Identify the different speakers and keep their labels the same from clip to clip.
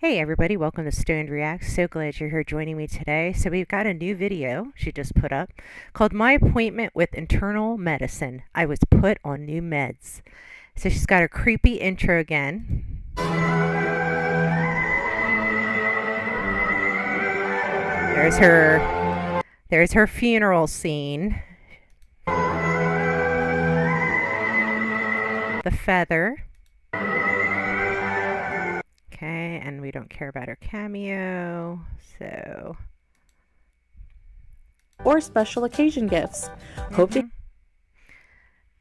Speaker 1: Hey everybody, welcome to Stoned Reacts. So glad you're here joining me today. So we've got a new video she just put up called My Appointment with Internal Medicine. I was put on new meds. So she's got a creepy intro again. There's her funeral scene. The feather. Okay, and we don't care about her cameo, so...
Speaker 2: Or special occasion gifts. Hope to...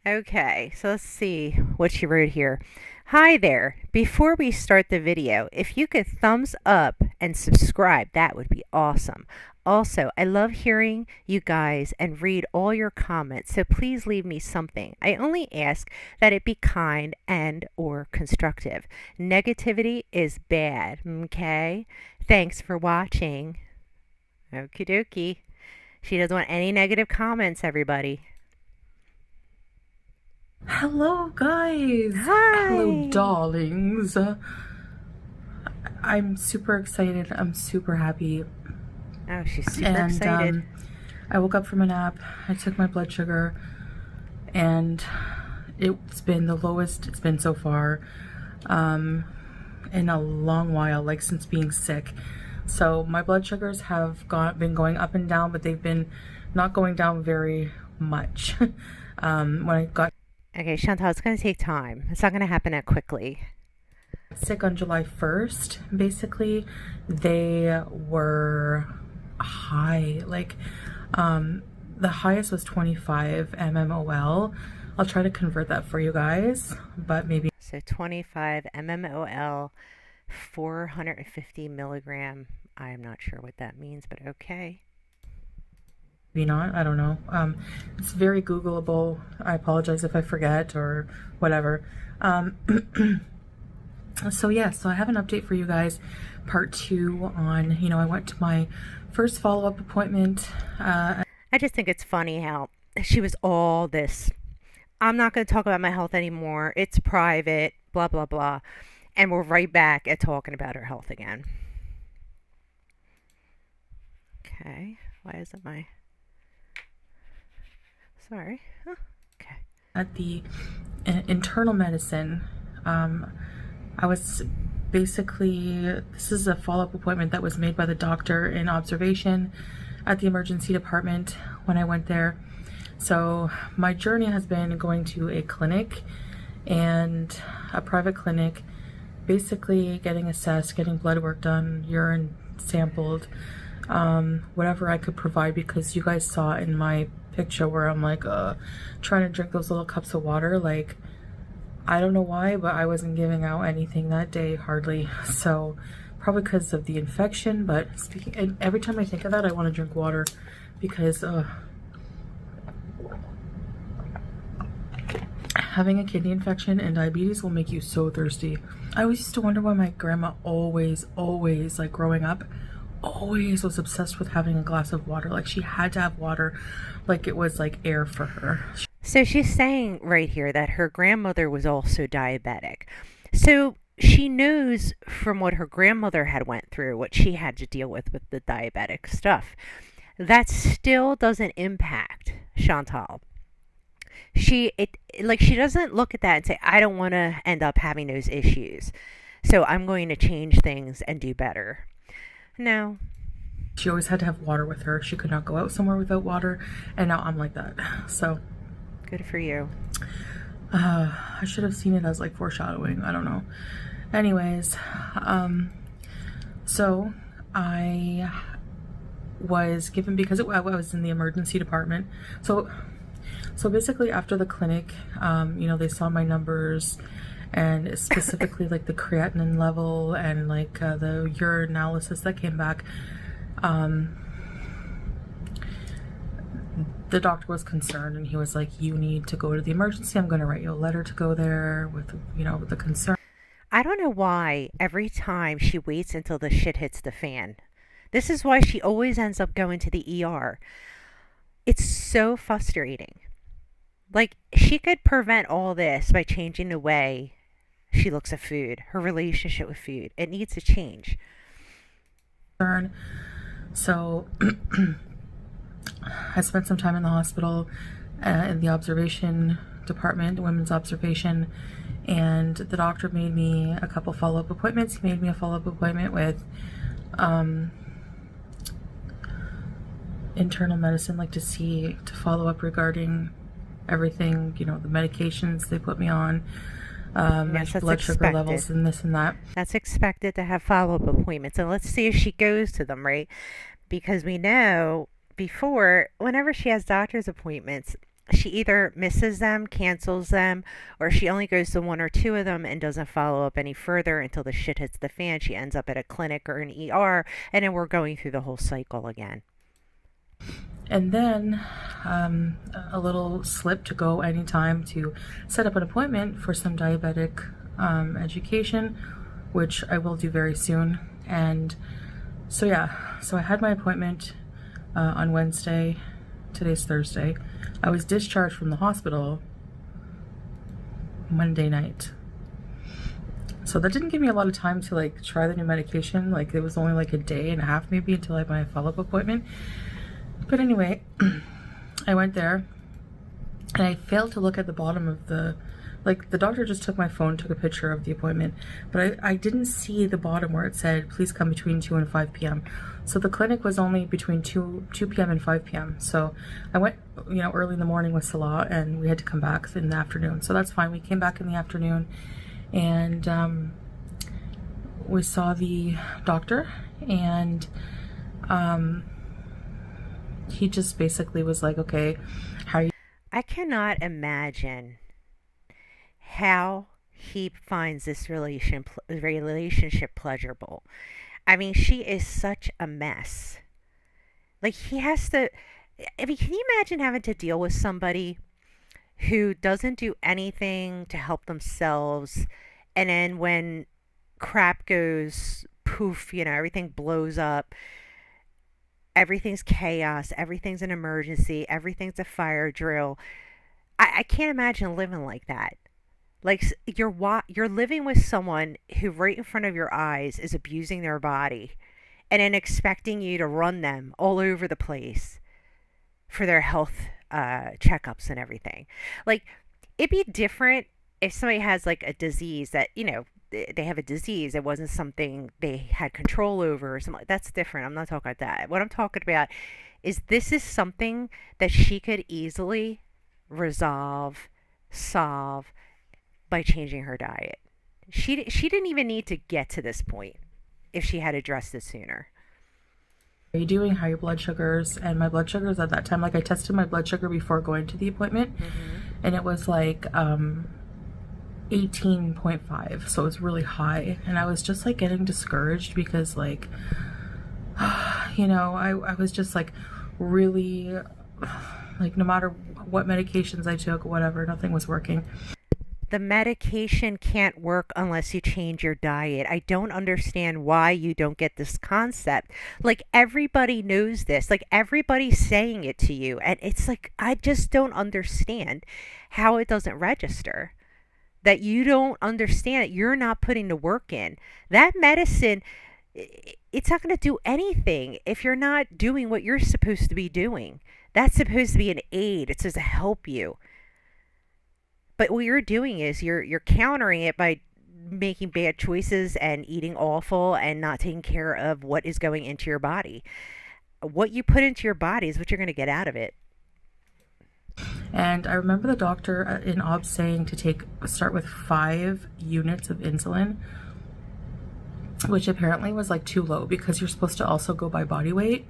Speaker 1: Okay, so let's see what she wrote here. Hi there. Before we start the video, if you could thumbs up and subscribe, that would be awesome. Also, I love hearing you guys and read all your comments, so please leave me something. I only ask that it be kind and or constructive. Negativity is bad, okay? Thanks for watching. Okie dokie. She doesn't want any negative comments, everybody.
Speaker 2: Hello, guys.
Speaker 1: Hi.
Speaker 2: Hello, darlings. I'm super excited. I'm super happy.
Speaker 1: Oh, she's super excited.
Speaker 2: I woke up from a nap. I took my blood sugar, and it's been the lowest it's been so far in a long while, like since being sick. So my blood sugars have been going up and down, but they've been not going down very much. When I got
Speaker 1: Okay, Chantal, it's going to take time. It's not going to happen that quickly.
Speaker 2: sick on July 1st, basically, they were high. Like, the highest was 25 mmol. I'll try to convert that for you guys, but maybe.
Speaker 1: So 25 mmol, 450 milligram. I'm not sure what that means, but okay.
Speaker 2: Maybe not, I don't know. It's very Googleable. I apologize if I forget or whatever. So yeah, so I have an update for you guys, part 2 on, I went to my first follow-up appointment.
Speaker 1: I just think it's funny how she was all this, I'm not going to talk about my health anymore, it's private, blah, blah, blah. And we're right back at talking about her health again. Okay, why isn't my... Sorry. Huh. Okay.
Speaker 2: At the internal medicine, I was basically, this is a follow-up appointment that was made by the doctor in observation at the emergency department when I went there. So my journey has been going to a clinic and a private clinic, basically getting assessed, getting blood work done, urine sampled, whatever I could provide, because you guys saw in my picture where I'm like trying to drink those little cups of water. Like, I don't know why, but I wasn't giving out anything that day, hardly. So probably because of the infection. But speaking, and every time I think of that, I want to drink water, because having a kidney infection and diabetes will make you so thirsty. I always used to wonder why my grandma always, like growing up, always was obsessed with having a glass of water. Like, she had to have water, like it was like air for her.
Speaker 1: So she's saying right here that her grandmother was also diabetic. So she knows from what her grandmother had went through, what she had to deal with the diabetic stuff. That still doesn't impact Chantal. She doesn't look at that and say, I don't want to end up having those issues, so I'm going to change things and do better. No.
Speaker 2: She always had to have water with her. She could not go out somewhere without water, and now I'm like that. So
Speaker 1: good for you.
Speaker 2: I should have seen it as like foreshadowing. I don't know. Anyways, so I was given, because I was in the emergency department. So basically after the clinic, they saw my numbers, and specifically like the creatinine level and like the urine analysis that came back. The doctor was concerned, and he was like, you need to go to the emergency. I'm going to write you a letter to go there with, with the concern.
Speaker 1: I don't know why every time she waits until the shit hits the fan. This is why she always ends up going to the ER. It's so frustrating. Like, she could prevent all this by changing the way she looks at food, her relationship with food. It needs to change.
Speaker 2: So I spent some time in the hospital, in the observation department, women's observation, and the doctor made me a couple follow-up appointments. He made me a follow-up appointment with internal medicine, like to follow up regarding everything, you know, the medications they put me on, my
Speaker 1: Yes, that's
Speaker 2: blood sugar levels
Speaker 1: expected.
Speaker 2: and this and that.
Speaker 1: That's expected to have follow-up appointments. And let's see if she goes to them, right? Because we know before, whenever she has doctor's appointments, she either misses them, cancels them, or she only goes to one or two of them and doesn't follow up any further until the shit hits the fan. She ends up at a clinic or an ER, and then we're going through the whole cycle again.
Speaker 2: And then a little slip to go anytime to set up an appointment for some diabetic education, which I will do very soon. And so, yeah, so I had my appointment on Wednesday. Today's Thursday. I was discharged from the hospital Monday night. So that didn't give me a lot of time to like try the new medication. Like it was only like a day and a half maybe until I had my follow-up appointment. But anyway, I went there and I failed to look at the bottom of the doctor just took my phone, took a picture of the appointment, but I didn't see the bottom where it said, please come between 2 and 5 p.m. So the clinic was only between 2 p.m. and 5 p.m. So I went, you know, early in the morning with Salah and we had to come back in the afternoon. So that's fine. We came back in the afternoon and we saw the doctor and he just basically was like, okay, how are you?
Speaker 1: I cannot imagine how he finds this relationship pleasurable. I mean, she is such a mess. Like he has to. I mean, can you imagine having to deal with somebody who doesn't do anything to help themselves, and then when crap goes poof, you know, everything blows up, everything's chaos, everything's an emergency, everything's a fire drill. I can't imagine living like that. Like you're living with someone who right in front of your eyes is abusing their body and then expecting you to run them all over the place for their health checkups and everything. Like it'd be different if somebody has like a disease that, you know, they have a disease, it wasn't something they had control over or something. That's different. I'm not talking about that. What I'm talking about is this is something that she could easily resolve, solve by changing her diet. She didn't even need to get to this point if she had addressed it sooner.
Speaker 2: Are you doing? How are your blood sugars? And my blood sugars at that time, like I tested my blood sugar before going to the appointment, and it was like 18.5, so it was really high, and I was just like getting discouraged because like you know, I was just like really like no matter what medications I took, whatever, nothing was working.
Speaker 1: The medication can't work unless you change your diet. I don't understand why you don't get this concept. Like everybody knows this. Like everybody's saying it to you. And it's like I just don't understand how it doesn't register. That you don't understand that you're not putting the work in. That medicine, it's not going to do anything if you're not doing what you're supposed to be doing. That's supposed to be an aid. It's supposed to help you. But what you're doing is you're countering it by making bad choices and eating awful and not taking care of what is going into your body. What you put into your body is what you're going to get out of it.
Speaker 2: And I remember the doctor in OBS saying to start with 5 units of insulin, which apparently was like too low because you're supposed to also go by body weight.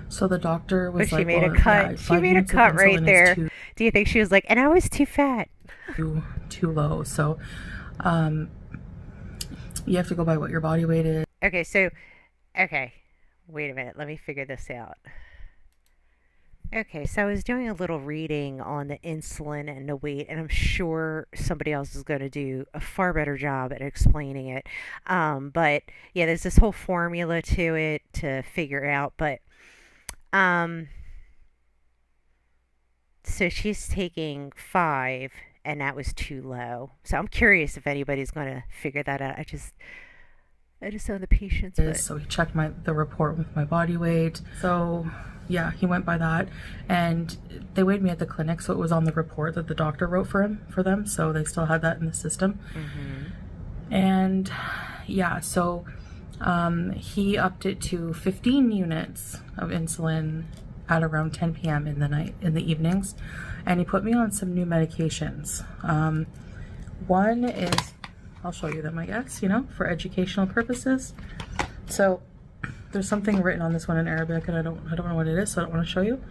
Speaker 2: So the doctor was
Speaker 1: But she
Speaker 2: like,
Speaker 1: made a
Speaker 2: well,
Speaker 1: cut.
Speaker 2: yeah,
Speaker 1: She
Speaker 2: 5
Speaker 1: made a
Speaker 2: units of
Speaker 1: cut right
Speaker 2: insulin is
Speaker 1: there. Do you think she was like, and I was too fat?
Speaker 2: too low. So you have to go by what your body weight is.
Speaker 1: Okay, wait a minute. Let me figure this out. Okay, so I was doing a little reading on the insulin and the weight, and I'm sure somebody else is going to do a far better job at explaining it. But yeah, there's this whole formula to it to figure out. But um, so she's taking 5, and that was too low. So I'm curious if anybody's going to figure that out. I just know the patients, but
Speaker 2: So he checked the report with my body weight. So yeah, he went by that, and they weighed me at the clinic, so it was on the report that the doctor wrote for them. So they still had that in the system. And yeah, so he upped it to 15 units of insulin at around 10 p.m. in the evenings, and he put me on some new medications. One is, I'll show you them, I guess, for educational purposes. So there's something written on this one in Arabic, and I don't know what it is, so I don't want to show you.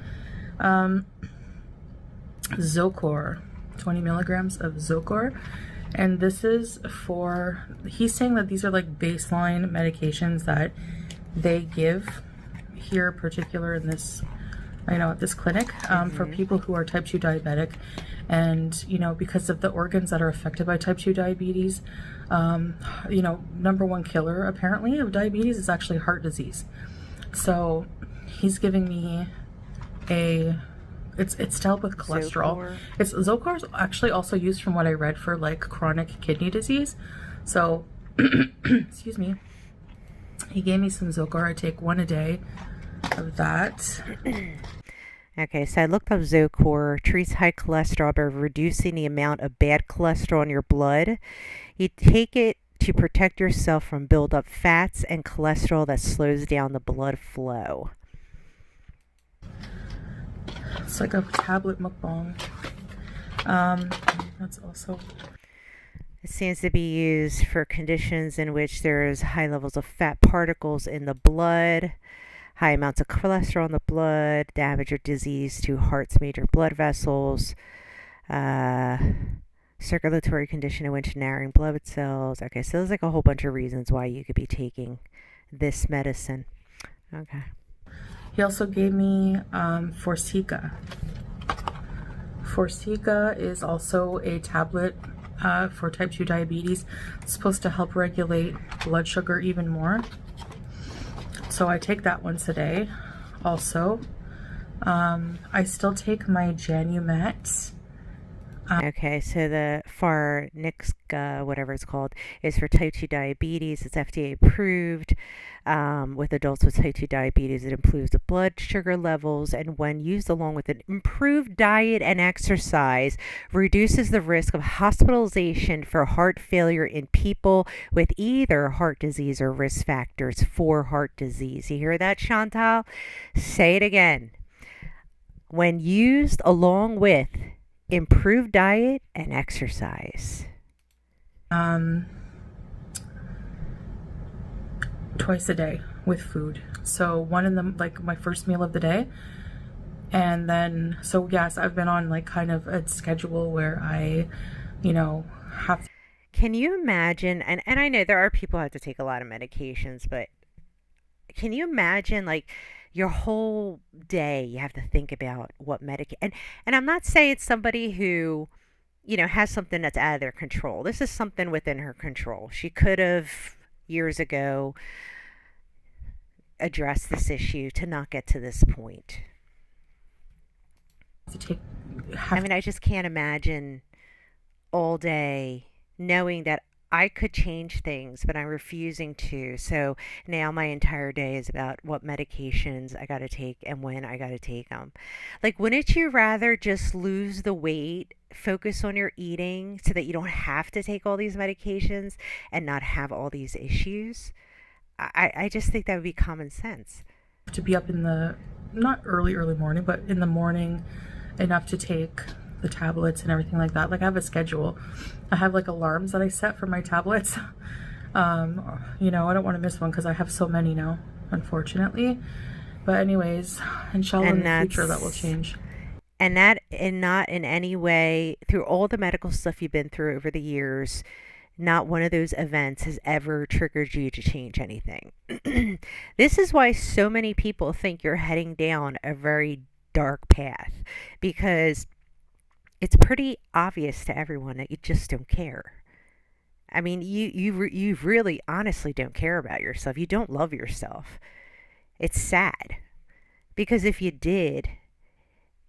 Speaker 2: Zocor, 20 milligrams of Zocor. And this is for, he's saying that these are like baseline medications that they give here, particular in this, at this clinic, for people who are type 2 diabetic. And, because of the organs that are affected by type 2 diabetes, number one killer apparently of diabetes is actually heart disease. So he's giving me it's to help with cholesterol. Zocor is actually also used, from what I read, for like chronic kidney disease. So, excuse me. He gave me some Zocor. I take one a day of that.
Speaker 1: Okay, so I looked up Zocor. Treats high cholesterol by reducing the amount of bad cholesterol in your blood. You take it to protect yourself from buildup fats and cholesterol that slows down the blood flow.
Speaker 2: It's like a tablet mukbang. That's also...
Speaker 1: It seems to be used for conditions in which there is high levels of fat particles in the blood, high amounts of cholesterol in the blood, damage or disease to heart's major blood vessels, circulatory condition in which narrowing blood cells. Okay, so there's like a whole bunch of reasons why you could be taking this medicine. Okay.
Speaker 2: He also gave me Forxiga. Forxiga is also a tablet for type 2 diabetes. It's supposed to help regulate blood sugar even more. So I take that once a day. Also, I still take my Janumet.
Speaker 1: Okay, so the Farxiga, whatever it's called, is for type 2 diabetes. It's FDA approved. With adults with type 2 diabetes, it improves the blood sugar levels, and when used along with an improved diet and exercise, reduces the risk of hospitalization for heart failure in people with either heart disease or risk factors for heart disease. You hear that, Chantal? Say it again. When used along with improved diet and exercise.
Speaker 2: Twice a day with food. So one in the, like, my first meal of the day. And then, so yes, I've been on like kind of a schedule where I, have.
Speaker 1: Can you imagine, and I know there are people who have to take a lot of medications, but can you imagine like your whole day you have to think about what and I'm not saying it's somebody who, has something that's out of their control. This is something within her control. She could have years ago addressed this issue to not get to this point. I just can't imagine all day knowing that I could change things, but I'm refusing to. So now my entire day is about what medications I got to take and when I got to take them. Like, wouldn't you rather just lose the weight, focus on your eating so that you don't have to take all these medications and not have all these issues? I just think that would be common sense.
Speaker 2: To be up in the, not early morning, but in the morning enough to take the tablets and everything like that. Like, I have a schedule. I have like alarms that I set for my tablets. I don't want to miss one because I have so many now, unfortunately. But anyways, inshallah, in the future that will change.
Speaker 1: And not in any way, through all the medical stuff you've been through over the years, not one of those events has ever triggered you to change anything. This is why so many people think you're heading down a very dark path, because it's pretty obvious to everyone that you just don't care. I mean, you really honestly don't care about yourself. You don't love yourself. It's sad, because if you did,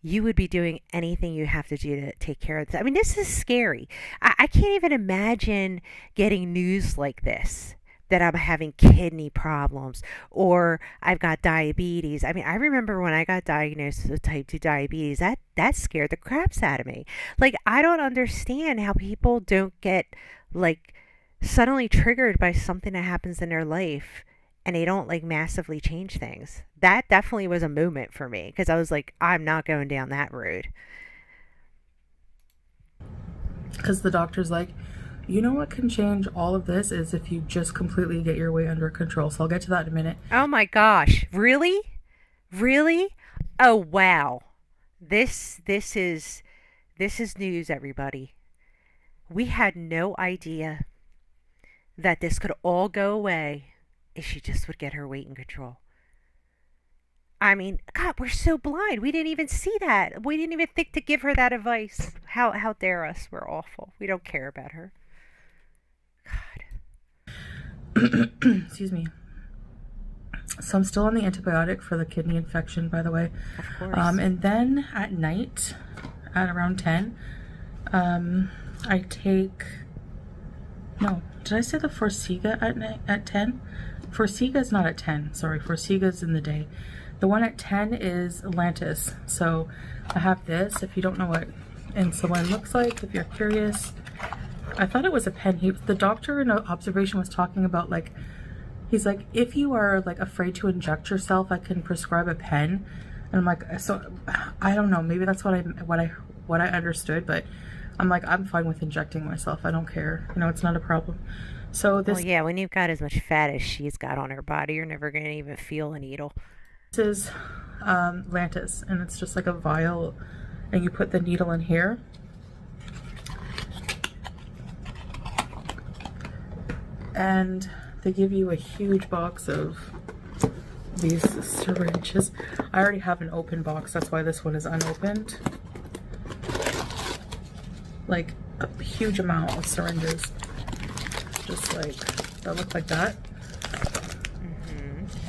Speaker 1: you would be doing anything you have to do to take care of this. I mean, this is scary. I can't even imagine getting news like this, that I'm having kidney problems or I've got diabetes. I mean, I remember when I got diagnosed with type 2 diabetes, that scared the craps out of me. Like, I don't understand how people don't get, like, suddenly triggered by something that happens in their life and they don't, like, massively change things. That definitely was a moment for me because I was like, I'm not going down that road.
Speaker 2: Because the doctor's like, you know what can change all of this is if you just completely get your weight under control. So I'll get to that in a minute.
Speaker 1: Oh my gosh. Really? Really? Oh wow. This this is this is news, everybody. We had no idea that this could all go away if she just would get her weight in control. I mean, God, we're so blind. We didn't even see that. We didn't even think to give her that advice. How dare us? We're awful. We don't care about her.
Speaker 2: Excuse me. So I'm still on the antibiotic for the kidney infection, by the way.
Speaker 1: Of course.
Speaker 2: And then at night, at around 10, I take. No, did I say the Forxiga at night at 10? Forxiga is not at 10. Sorry, Forxiga is in the day. The one at 10 is Lantus. So I have this. If you don't know what insulin looks like, if you're curious, I thought it was a pen. The doctor in an observation was talking about, like, he's like, if you are, like, afraid to inject yourself, I can prescribe a pen. And I'm like, so I don't know. Maybe that's what I understood, but I'm like, I'm fine with injecting myself. I don't care. You know, it's not a problem. So
Speaker 1: Well,
Speaker 2: this
Speaker 1: yeah, when you've got as much fat as she's got on her body, you're never going to even feel a needle.
Speaker 2: is Lantus, and it's just like a vial, and you put the needle in here. And they give you a huge box of these syringes. I already have an open box, that's why this one is unopened. Like a huge amount of syringes, just like that look like that.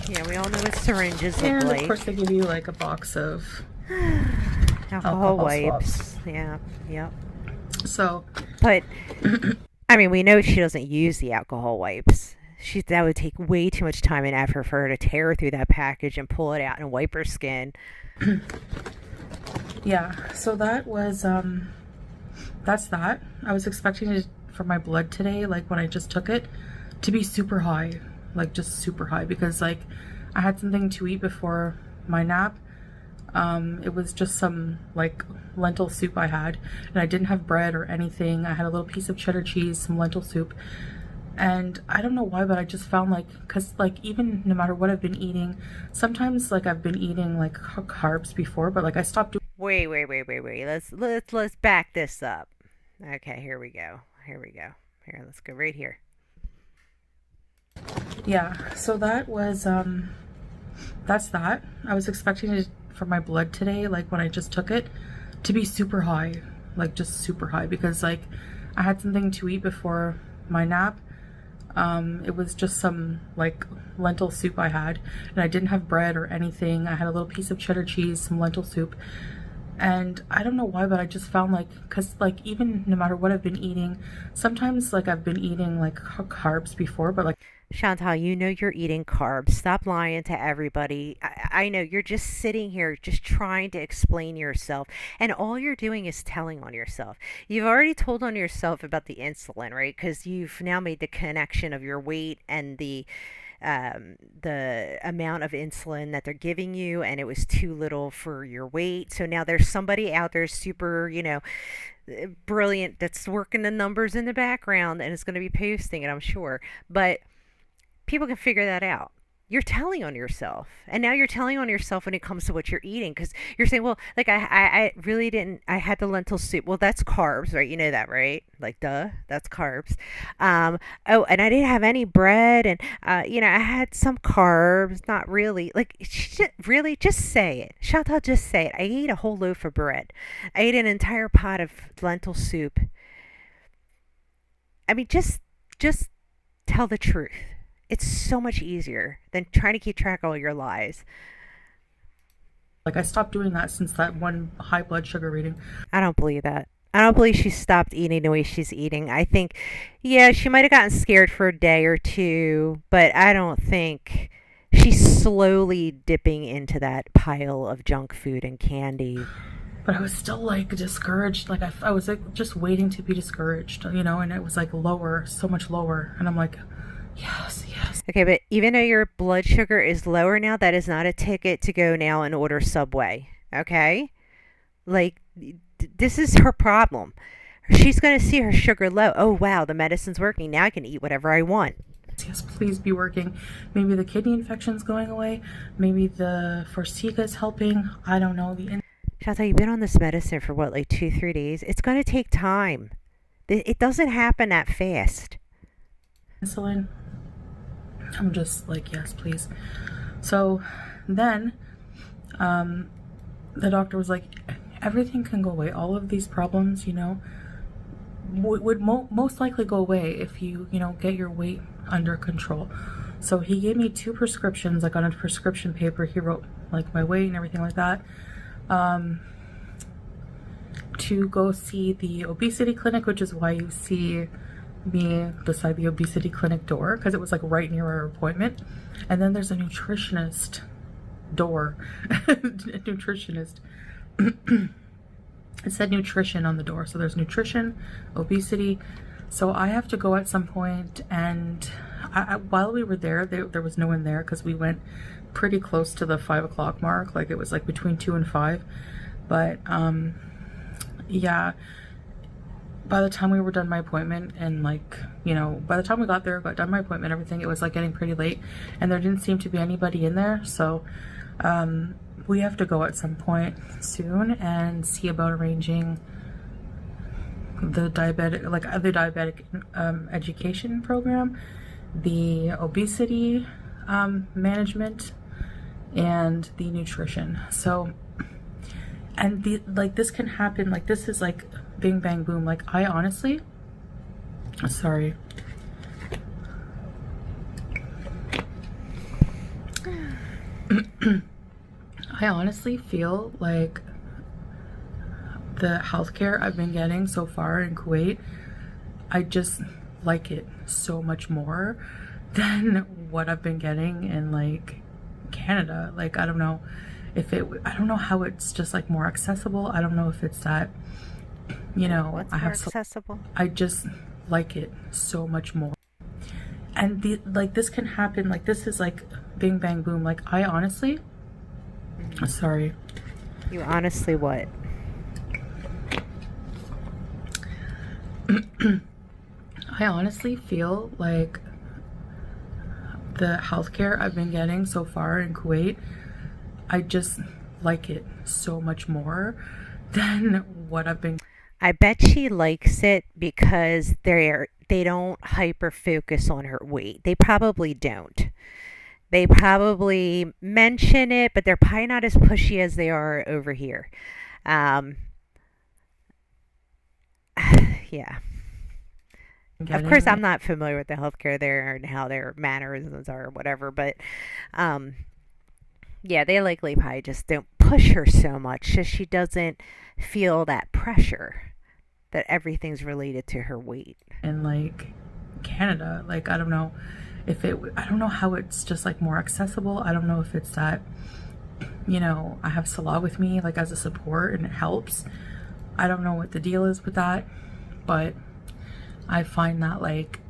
Speaker 1: Yeah, we all know what syringes look
Speaker 2: And
Speaker 1: like.
Speaker 2: of course they give you like a box of
Speaker 1: Alcohol wipes.
Speaker 2: swabs.
Speaker 1: Yeah, yep.
Speaker 2: So
Speaker 1: But I mean, we know she doesn't use the alcohol wipes. That would take way too much time and effort for her to tear through that package and pull it out and wipe her skin.
Speaker 2: yeah, so that was that's that. I was expecting it for my blood today, like when I just took it, to be super high, like just super high, because like I had something to eat before my nap. It was just some like lentil soup I had, and I didn't have bread or anything. I had a little piece of cheddar cheese, some lentil soup, and I don't know why, but I just found like, because like even no matter what I've been eating, sometimes like I've been eating like carbs before, but like I stopped doing.
Speaker 1: Wait. Let's back this up. Okay, here we go. Here, let's go right here.
Speaker 2: Yeah, so that was that's that. I was expecting it for my blood today, like when I just took it, to be super high, like just super high, because like I had something to eat before my nap. It was just some like lentil soup I had, and I didn't have bread or anything. I had a little piece of cheddar cheese, some lentil soup, and I don't know why, but I just found like, because like even no matter what I've been eating, sometimes like I've been eating like carbs before, but like
Speaker 1: Chantal, you know you're eating carbs. Stop lying to everybody. I know you're just sitting here just trying to explain yourself, and all you're doing is telling on yourself. You've already told on yourself about the insulin, right? Because you've now made the connection of your weight and the amount of insulin that they're giving you, and it was too little for your weight. So now there's somebody out there super, brilliant that's working the numbers in the background and is going to be posting it, I'm sure. But people can figure that out. You're telling on yourself, and now you're telling on yourself when it comes to what you're eating, because you're saying, well, like I really didn't. I had the lentil soup. Well, that's carbs, right? You know that, right? Like, duh, that's carbs. Oh, and I didn't have any bread, and I had some carbs. Not really. Like, really, just say it. Chantal, just say it. I ate a whole loaf of bread. I ate an entire pot of lentil soup. I mean, just tell the truth. It's so much easier than trying to keep track of all your lies.
Speaker 2: Like I stopped doing that since that one high blood sugar reading.
Speaker 1: I don't believe that. I don't believe she stopped eating the way she's eating. I think, yeah, she might have gotten scared for a day or two, but I don't think she's slowly dipping into that pile of junk food and candy.
Speaker 2: But I was still like discouraged. Like I was like just waiting to be discouraged, you know, and it was like lower, so much lower. And I'm like, yes, yes.
Speaker 1: Okay, but even though your blood sugar is lower now, that is not a ticket to go now and order Subway. Okay? Like, this is her problem. She's going to see her sugar low. Oh, wow, the medicine's working. Now I can eat whatever I want.
Speaker 2: Yes, please be working. Maybe the kidney infection's going away. Maybe the Forxiga is helping. I don't know.
Speaker 1: Chantal, you've been on this medicine for what, like 2, 3 days? It's going to take time. It doesn't happen that fast.
Speaker 2: Insulin. I'm just like, yes, please. So then the doctor was like, everything can go away. All of these problems, you know, would most likely go away if you know, get your weight under control. So he gave me 2 prescriptions, like on a prescription paper. He wrote like my weight and everything like that. To go see the obesity clinic, which is why you see me beside the obesity clinic door, because it was like right near our appointment. And then there's a nutritionist door. Nutritionist. It said nutrition on the door. So there's nutrition, obesity. So I have to go at some point, and while we were there, there was no one there because we went pretty close to the 5 o'clock mark. Like it was like between 2 and 5. But yeah, by the time we were done my appointment, and like, you know, by the time we got there, got done my appointment, everything, it was like getting pretty late, and there didn't seem to be anybody in there. So we have to go at some point soon and see about arranging the diabetic, like the diabetic education program, the obesity management, and the nutrition. So, and the, like, this can happen, like this is like bing bang boom. Like I honestly, sorry, I honestly feel like the healthcare I've been getting so far in Kuwait, I just like it so much more than what I've been getting in like Canada. Like I don't know if it, I don't know how it's just like more accessible. I don't know if it's that, you know,
Speaker 1: What's
Speaker 2: I
Speaker 1: more
Speaker 2: have
Speaker 1: accessible?
Speaker 2: I just like it so much more. And the, like this can happen, like this is like bing bang boom. Like I honestly, sorry,
Speaker 1: You honestly what?
Speaker 2: I honestly feel like the healthcare I've been getting so far in Kuwait, I just like it so much more than what I've been.
Speaker 1: I bet she likes it because they don't hyper focus on her weight. They probably don't. They probably mention it, but they're probably not as pushy as they are over here. Um, yeah. Of course, I'm
Speaker 2: Getting.
Speaker 1: not familiar with the healthcare there and how their mannerisms are or whatever, but um, yeah, they likely probably just don't push her so much so she doesn't feel that pressure that everything's related to her weight.
Speaker 2: In like Canada, like I don't know if it, I don't know how it's just like more accessible. I don't know if it's that, you know, I have Salah with me like as a support and it helps. I don't know what the deal is with that, but I find that like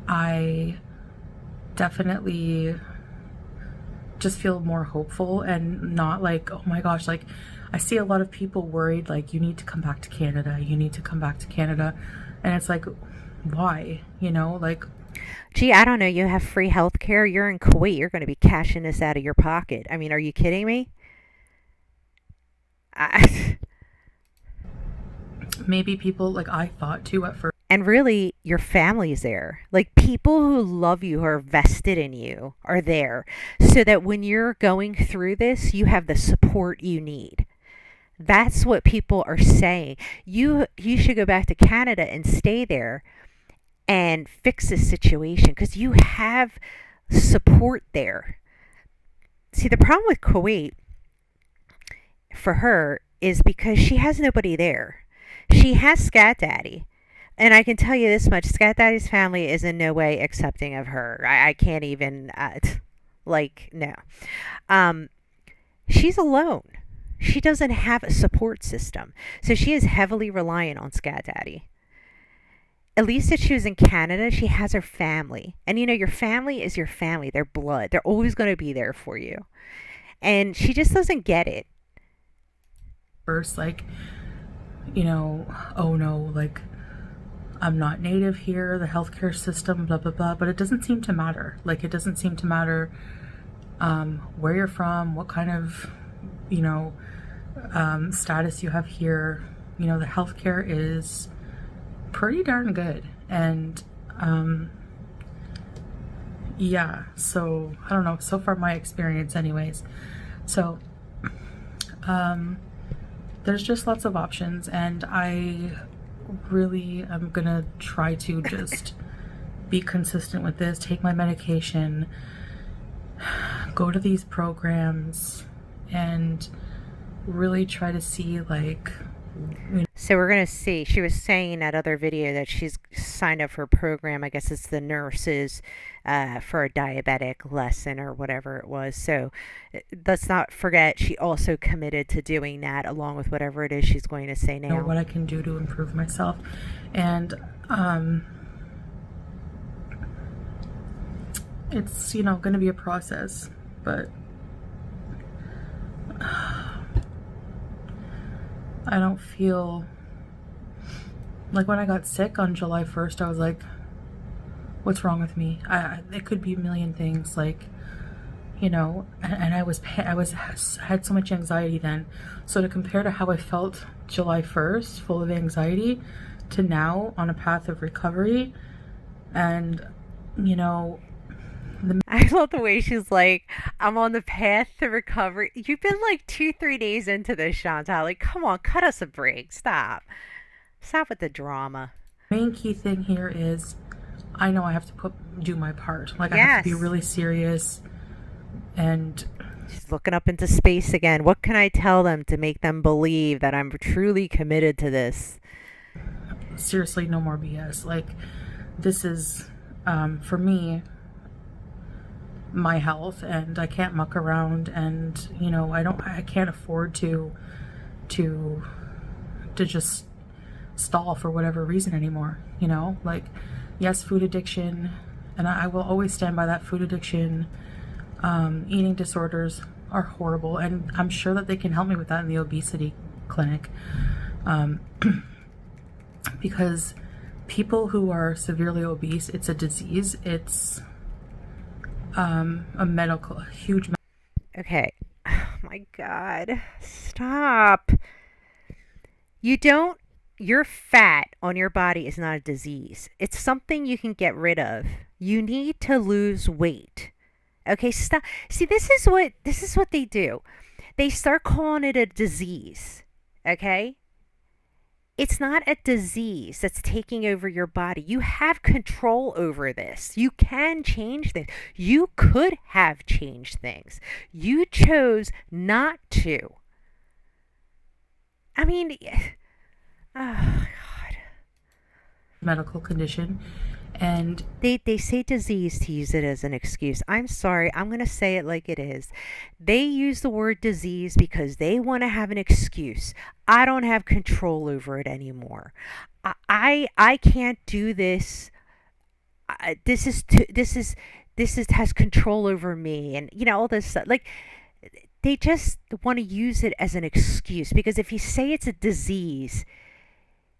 Speaker 2: I definitely just feel more hopeful and not like, oh my gosh, like I see a lot of people worried like you need to come back to Canada, you need to come back to Canada, and it's like, why, you know, like.
Speaker 1: Gee, I don't know. You have free health care. You're in Kuwait. You're going to be cashing this out of your pocket. I mean, are you kidding me? I,
Speaker 2: Maybe people, like I thought too at first.
Speaker 1: and really, your family's there. Like, people who love you, who are vested in you, are there. So that when you're going through this, you have the support you need. That's what people are saying. You should go back to Canada and stay there and fix this situation because you have support there. See, the problem with Kuwait for her is because she has nobody there. She has Scat Daddy. And I can tell you this much, Scat Daddy's family is in no way accepting of her. I can't even, like, no. Um, she's alone. She doesn't have a support system. So she is heavily reliant on Scat Daddy. At least if she was in Canada, she has her family. And your family is your family. They're blood. They're always going to be there for you. And she just doesn't get it.
Speaker 2: First, like, oh no, like, I'm not native here, the healthcare system, blah, blah, blah. But it doesn't seem to matter. Like, it doesn't seem to matter where you're from, what kind of, status you have here. The healthcare is pretty darn good. And yeah, so I don't know, so far my experience anyways. So there's just lots of options, and I really am gonna try to just be consistent with this, take my medication, go to these programs, and really try to see, like,
Speaker 1: so we're going to see. She was saying in that other video that she's signed up for a program. I guess it's the nurses for a diabetic lesson or whatever it was. So let's not forget she also committed to doing that along with whatever it is she's going to say now.
Speaker 2: What I can do to improve myself. And it's, going to be a process, but I don't feel like, when I got sick on July 1st, I was like, what's wrong with me? It could be a million things, like, and I had so much anxiety then. So to compare to how I felt July 1st, full of anxiety, to now on a path of recovery, and
Speaker 1: I love the way she's like, I'm on the path to recovery. You've been like 2-3 days into this, Chantal. Like, come on, cut us a break. Stop with the drama.
Speaker 2: Main key thing here is, I know I have to do my part. Like, yes. I have to be really serious. And
Speaker 1: she's looking up into space again. What can I tell them to make them believe that I'm truly committed to this?
Speaker 2: Seriously, no more BS. Like, this is, for me, my health, and I can't muck around, and I can't afford to just stall for whatever reason anymore. Like, yes, food addiction, and I will always stand by that. Food addiction, eating disorders are horrible, and I'm sure that they can help me with that in the obesity clinic, because people who are severely obese, it's a disease. It's a huge.
Speaker 1: Okay. Oh my God. Stop. Your fat on your body is not a disease. It's something you can get rid of. You need to lose weight. Okay, stop. See, this is what they do. They start calling it a disease. Okay? It's not a disease that's taking over your body. You have control over this. You can change this. You could have changed things. You chose not to. I mean, oh God.
Speaker 2: Medical condition. And
Speaker 1: they say disease to use it as an excuse. I'm sorry, I'm going to say it like it is. They use the word disease because they want to have an excuse. I don't have control over it anymore. I can't do this. This has control over me, and all this stuff. Like, they just want to use it as an excuse, because if you say it's a disease,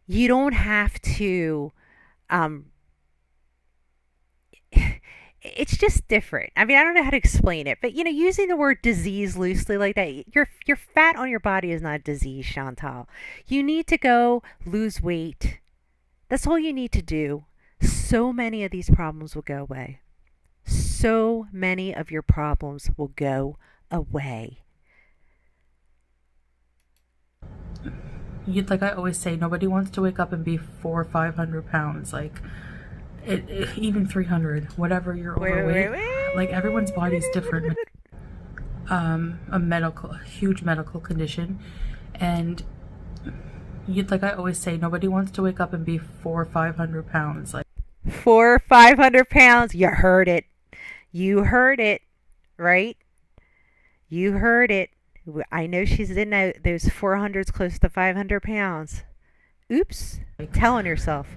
Speaker 1: you don't have to it's just different. I mean, I don't know how to explain it, but using the word disease loosely like that, your fat on your body is not a disease, Chantal. You need to go lose weight. That's all you need to do. So many of these problems will go away. So many of your problems will go away.
Speaker 2: Like I always say, nobody wants to wake up and be 400 or 500 pounds. Like, even 300, whatever you're overweight. Like, everyone's body's different. a huge medical condition, and like I always say, nobody wants to wake up and be 400 or 500 pounds. Like
Speaker 1: 400 or 500 pounds. You heard it. You heard it, right? You heard it. I know she's in those 400s close to 500 pounds. Oops. Telling yourself.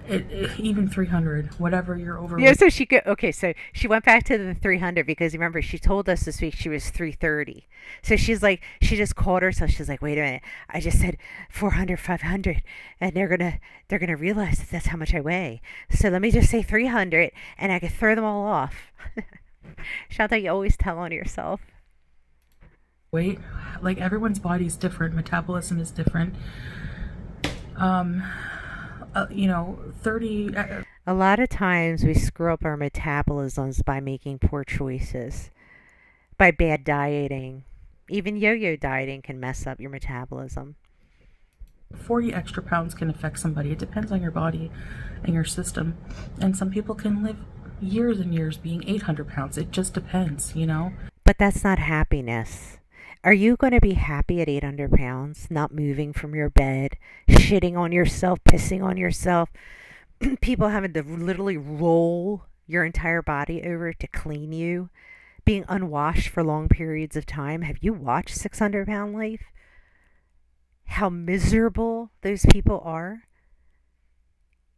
Speaker 2: Even 300, whatever you're
Speaker 1: Yeah,
Speaker 2: overweight.
Speaker 1: so she go okay, so she went back to the 300 because remember she told us this week she was 330. So she's like she just called herself. She's like, "Wait a minute. I just said 400, 500, and they're going to realize that that's how much I weigh. So let me just say 300 and I can throw them all off." Shanta, you always tell on yourself.
Speaker 2: Weight, like everyone's body's different, metabolism is different. Um, 30.
Speaker 1: A lot of times we screw up our metabolisms by making poor choices, by bad dieting. Even yo-yo dieting can mess up your metabolism.
Speaker 2: 40 extra pounds can affect somebody. It depends on your body and your system. And some people can live years and years being 800 pounds. It just depends, you know?
Speaker 1: But that's not happiness. Are you going to be happy at 800 pounds, not moving from your bed, shitting on yourself, pissing on yourself, people having to literally roll your entire body over to clean you, being unwashed for long periods of time? Have you watched 600-Pound Life? How miserable those people are?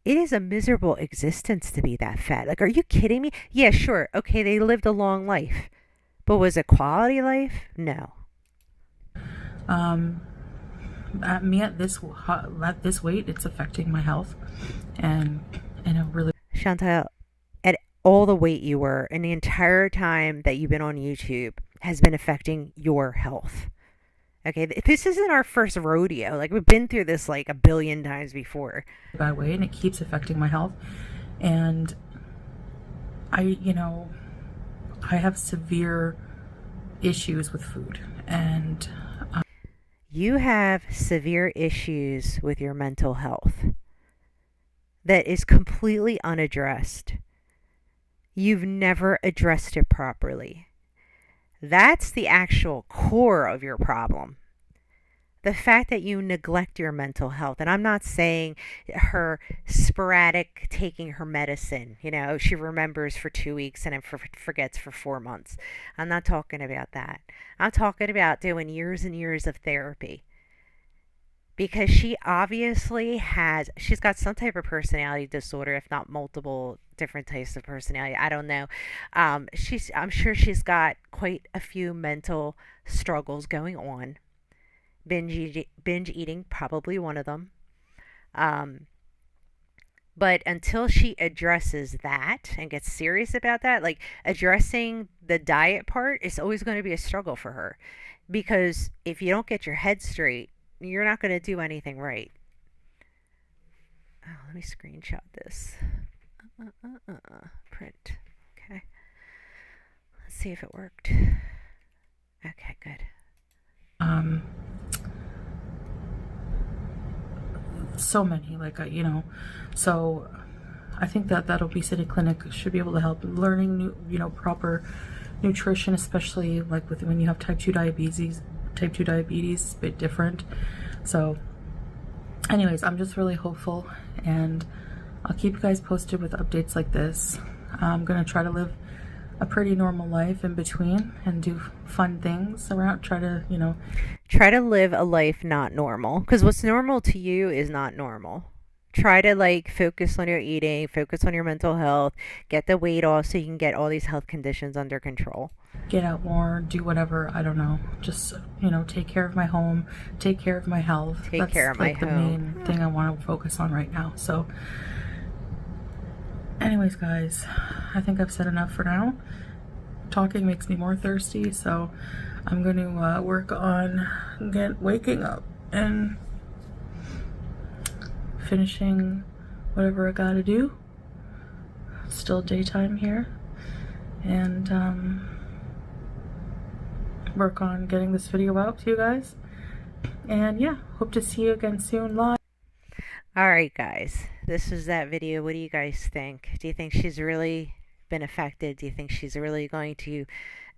Speaker 1: It is a miserable existence to be that fat. Like, are you kidding me? Yeah, sure. Okay, they lived a long life. But was it quality life? No.
Speaker 2: Um, at me at this weight, it's affecting my health, and in a really
Speaker 1: Chantal, at all the weight you were and the entire time that you've been on YouTube has been affecting your health. Okay, this isn't our first rodeo. Like, we've been through this like a billion times before.
Speaker 2: bad way, and it keeps affecting my health. And I, I have severe issues with food, and
Speaker 1: You have severe issues with your mental health that is completely unaddressed. You've never addressed it properly. That's the actual core of your problem. The fact that you neglect your mental health. And I'm not saying her sporadic taking her medicine. She remembers for 2 weeks and then forgets for 4 months. I'm not talking about that. I'm talking about doing years and years of therapy. Because she's got some type of personality disorder, if not multiple different types of personality. I don't know. I'm sure she's got quite a few mental struggles going on. Binge eating, probably one of them. Um, but until she addresses that and gets serious about that, like addressing the diet part is always going to be a struggle for her. Because if you don't get your head straight, you're not going to do anything right. Oh, let me screenshot this. Print. Okay. Let's see if it worked. Okay, good.
Speaker 2: So many, so I think that obesity clinic should be able to help learning proper nutrition, especially like with when you have type 2 diabetes. Type 2 diabetes is a bit different. So anyways, I'm just really hopeful, and I'll keep you guys posted with updates like this. I'm gonna try to live a pretty normal life in between and do fun things around. Try to
Speaker 1: live a life not normal, because what's normal to you is not normal. Try to focus on your eating, focus on your mental health, get the weight off so you can get all these health conditions under control.
Speaker 2: Get out more, do whatever, I don't know. Just, take care of my home, take care of my health.
Speaker 1: Take care of my home.
Speaker 2: That's the main thing I want to focus on right now. So anyways, guys, I think I've said enough for now. Talking makes me more thirsty, so I'm going to work on waking up and finishing whatever I gotta do. It's still daytime here, and work on getting this video out to you guys. And yeah, hope to see you again soon live.
Speaker 1: Alright guys, this is that video. What do you guys think? Do you think she's really been affected? Do you think she's really going to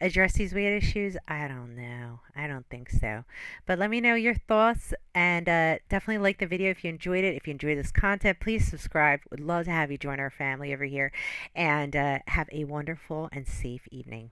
Speaker 1: address these weight issues? I don't know. I don't think so. But let me know your thoughts and definitely like the video if you enjoyed it. If you enjoyed this content, please subscribe. Would love to have you join our family over here and have a wonderful and safe evening.